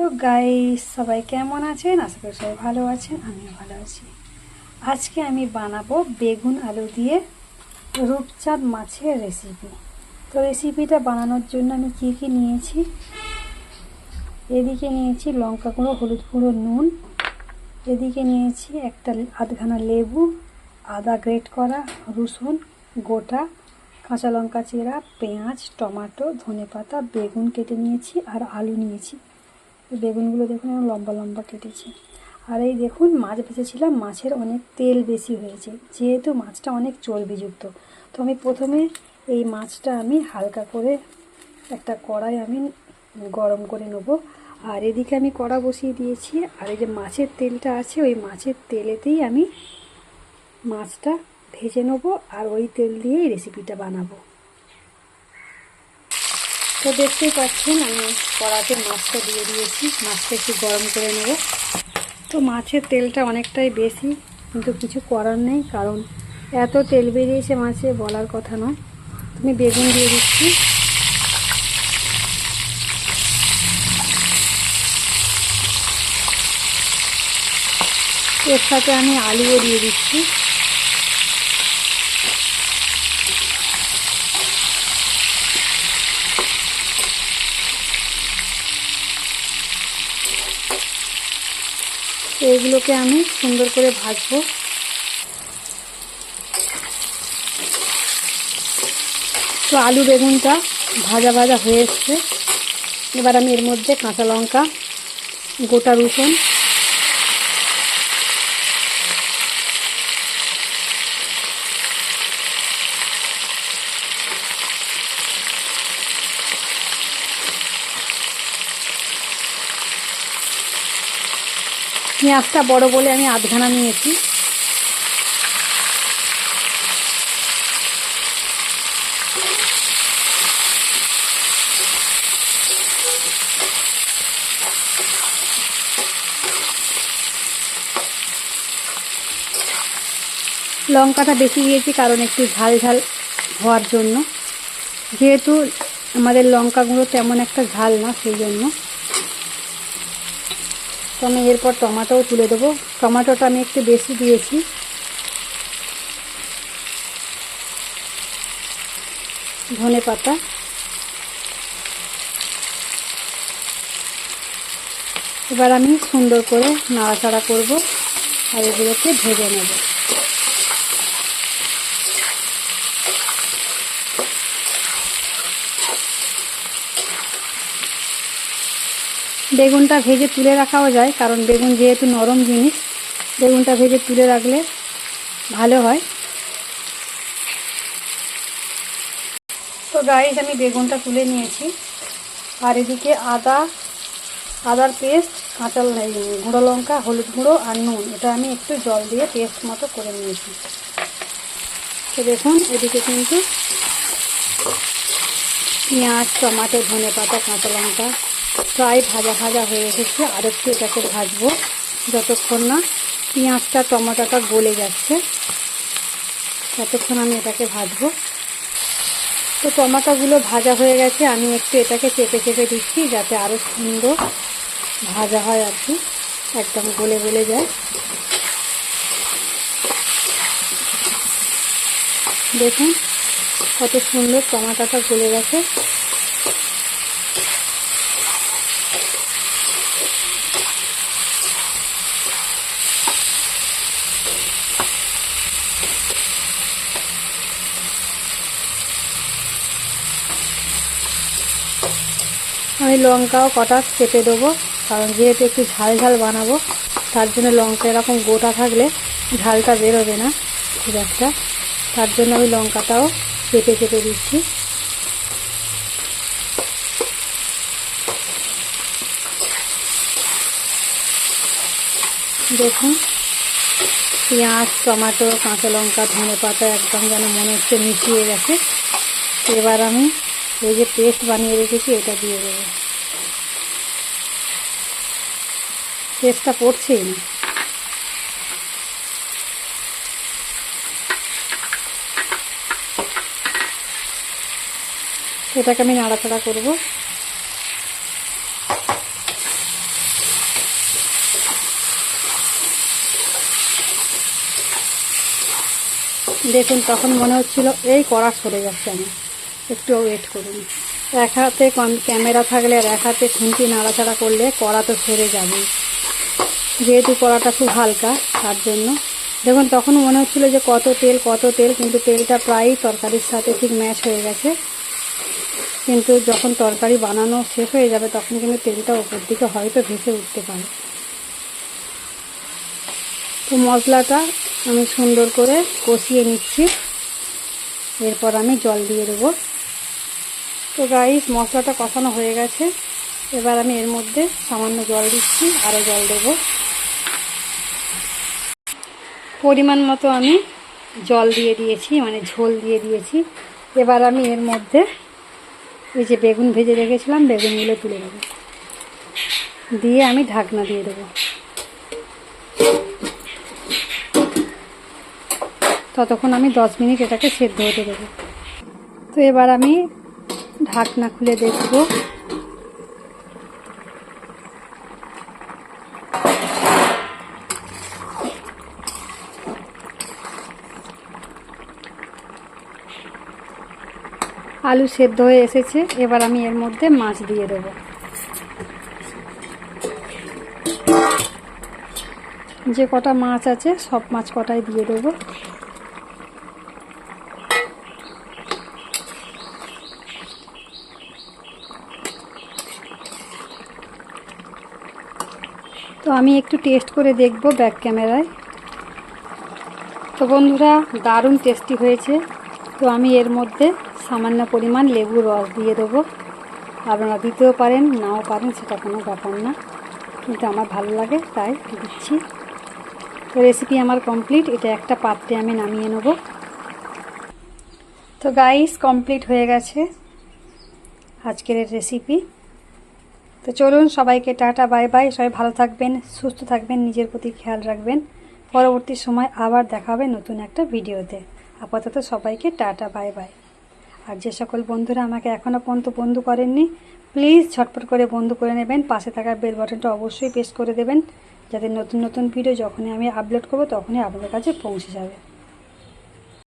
Hello guys, সবাই কেমন আছেন? আশা করি সবাই ভালো আছেন, আমিও ভালো আছি। আজকে আমি বানাবো বেগুন আলু দিয়ে রূপচাঁদ মাছের রেসিপি। তো রেসিপিটা বানানোর জন্য আমি কি কি নিয়েছি, এদিকে নিয়েছি লঙ্কা গুঁড়ো, হলুদ গুঁড়ো, নুন। এদিকে নিয়েছি একটা আধখানা লেবু, আদা গ্রেট করা, রসুন গোটা, কাঁচা লঙ্কা চেরা, পেঁয়াজ, টমেটো, ধনেপাতা, বেগুন কেটে নিয়েছি আর আলু নিয়েছি। বেগুনগুলো দেখুন আমি লম্বা লম্বা কেটেছি। আর এই দেখুন মাছ ভেজেছিলাম, মাছের অনেক তেল বেশি হয়েছে, যেহেতু মাছটা অনেক চর্বিযুক্ত। তো আমি প্রথমে এই মাছটা আমি হালকা করে একটা কড়াই আমি গরম করে নেব। আর এদিকে আমি কড়া বসিয়ে দিয়েছি, আর এই যে মাছের তেলটা আছে ওই মাছের তেলেতেই আমি মাছটা ভেজে নেব, আর ওই তেল দিয়েই রেসিপিটা বানাবো। তো দেখতেই পাচ্ছেন আমি কড়াতে মাছটা দিয়ে দিয়েছি, মাছটা একটু গরম করে নেব। তো মাছের তেলটা অনেকটাই বেশি, কিন্তু কিছু করার নেই, কারণ এত তেল বেরিয়েছে মাছে বলার কথা নয়। আমি বেগুন দিয়ে দিচ্ছি, এর সাথে আমি আলুও দিয়ে দিচ্ছি। এইগুলোকে আমি সুন্দর করে ভাজবো। তো আলু বেগুনটা ভাজা ভাজা হয়ে এসছে। এবার আমি এর মধ্যে কাঁচা লঙ্কা, গোটা রসুন, পেঁয়াজটা বড় বলে আমি আধখানা নিয়েছি। লঙ্কাটা বেশি দিয়েছি কারণ একটু ঝাল ঝাল হওয়ার জন্য, যেহেতু আমাদের লঙ্কা গুঁড়ো তেমন একটা ঝাল না, সেই জন্য। তো আমি এরপর টমেটোও তুলে দেবো। টমেটোটা আমি একটু বেশি দিয়েছি। ধনেপাতা, এবার আমি সুন্দর করে নাড়াচাড়া করব আর এগুলোকে ভেজে নেব। বেগুনটা ভেজে তুলে রাখাও যায়, কারণ বেগুন যেহেতু নরম জিনিস, বেগুনটা ভেজে তুলে রাখলে ভালো হয়। তো গাইস আমি বেগুনটা তুলে নিয়েছি, আর এদিকে আদার পেস্ট, কাঁচা গুঁড়ো লঙ্কা, হলুদ গুঁড়ো আর নুন, এটা আমি একটু জল দিয়ে পেস্ট মতো করে নিয়েছি। তো দেখুন এদিকে কিন্তু পেঁয়াজ, টমেটো, ধনেপাতা, কাঁচা লঙ্কা প্রায় ভাজা ভাজা হয়ে এসেছে। আর একটু এটাকে ভাজবো যতক্ষণ না পেঁয়াজটা টমেটোটা গলে যাচ্ছে, ততক্ষণ আমি এটাকে ভাজবো। তো টমেটোগুলো ভাজা হয়ে গেছে, আমি একটু এটাকে চেপে চেপে দিচ্ছি যাতে আরও সুন্দর ভাজা হয়, আর কি একদম গলে গলে যায়। দেখুন কত সুন্দর টমেটোটা গলে গেছে। আমি লঙ্কাও কটা চেপে দেবো, কারণ যেহেতু একটু ঝাল ঝাল বানাবো, তার জন্য লঙ্কা এরকম গোটা থাকলে ঝালটা বেরোবে না খুব একটা, তার জন্য আমি লঙ্কাটাও চেপে চেপে দিচ্ছি। দেখুন পেঁয়াজ, টমেটো, কাঁচা লঙ্কা, ধনেপাতা একদম যেন মনে হচ্ছে মিশিয়ে গেছে। এবার আমি এই যে পেস্ট বানিয়ে রেখেছি এটা দিয়ে দেবো। পেস্টটা পড়ছেই না। এটাকে আমি নাড়াচাড়া করব। দেখুন তখন মনে হচ্ছিল এই কড়া সরে যাচ্ছে, আমি একটু ওয়েট করুন। এক হাতে ক্যামেরা থাকলে আর এক হাতে খুন্তি নাড়াচাড়া করলে কড়া তো সরে যাবেই, যেহেতু কড়াটা খুব হালকা তার জন্য। দেখুন তখন মনে হচ্ছিলো যে কত তেল, কিন্তু তেলটা প্রায়ই তরকারির সাথে ঠিক ম্যাচ হয়ে গেছে। কিন্তু যখন তরকারি বানানো শেষ হয়ে যাবে তখন কিন্তু তেলটা ওপর দিকে হয়তো ভেসে উঠতে পারে। তো মশলাটা আমি সুন্দর করে কষিয়ে নিচ্ছি, এরপর আমি জল দিয়ে দেবো। তো গাইস মশলাটা কষানো হয়ে গেছে, এবার আমি এর মধ্যে সামান্য জল দিচ্ছি, আরও জল দেব। পরিমাণ মতো আমি জল দিয়ে দিয়েছি, মানে ঝোল দিয়ে দিয়েছি। এবার আমি এর মধ্যে এই যে বেগুন ভেজে রেখেছিলাম বেগুনগুলো তুলে দেবো, দিয়ে আমি ঢাকনা দিয়ে দেবো। ততক্ষণ আমি 10 মিনিট এটাকে সেদ্ধ হতে দেবো। তো এবার আমি ঢাকনা খুলে দেখব। আলু সেদ্ধ হয়ে এসেছে, এবার আমি এর মধ্যে মাছ দিয়ে দেবো। যে কটা মাছ আছে সব মাছ কটাই দিয়ে দেবো। তো আমি একটু টেস্ট করে দেখব ব্যাক ক্যামেরায়। তো বন্ধুরা দারুণ টেস্টি হয়েছে। তো আমি এর মধ্যে সামান্য পরিমাণ লেবুর রস দিয়ে দেবো। আপনারা দিতেও পারেন নাও পারেন, সেটা কোনো ব্যাপার না, কিন্তু আমার ভালো লাগে তাই দিচ্ছি। তো রেসিপি আমার কমপ্লিট, এটা একটা পাত্রে আমি নামিয়ে নেব। তো গাইস কমপ্লিট হয়ে গেছে আজকের রেসিপি। তো চলুন সবাইকে টাটা বাই বাই। সবাই ভালো থাকবেন, সুস্থ থাকবেন, নিজের প্রতি খেয়াল রাখবেন। পরবর্তী সময় আবার দেখা হবে নতুন একটা ভিডিওতে। আপাতত সবাইকে টাটা বাই বাই। আর যে সকল বন্ধুরা আমাকে এখনও পর্যন্ত বন্ধু করেননি প্লিজ ঝটপট করে বন্ধু করে নেবেন। পাশে থাকা বেল বাটনটা অবশ্যই প্রেস করে দেবেন, যাতে নতুন নতুন ভিডিও যখনই আমি আপলোড করব তখনই আপনাদের কাছে পৌঁছে যাবে।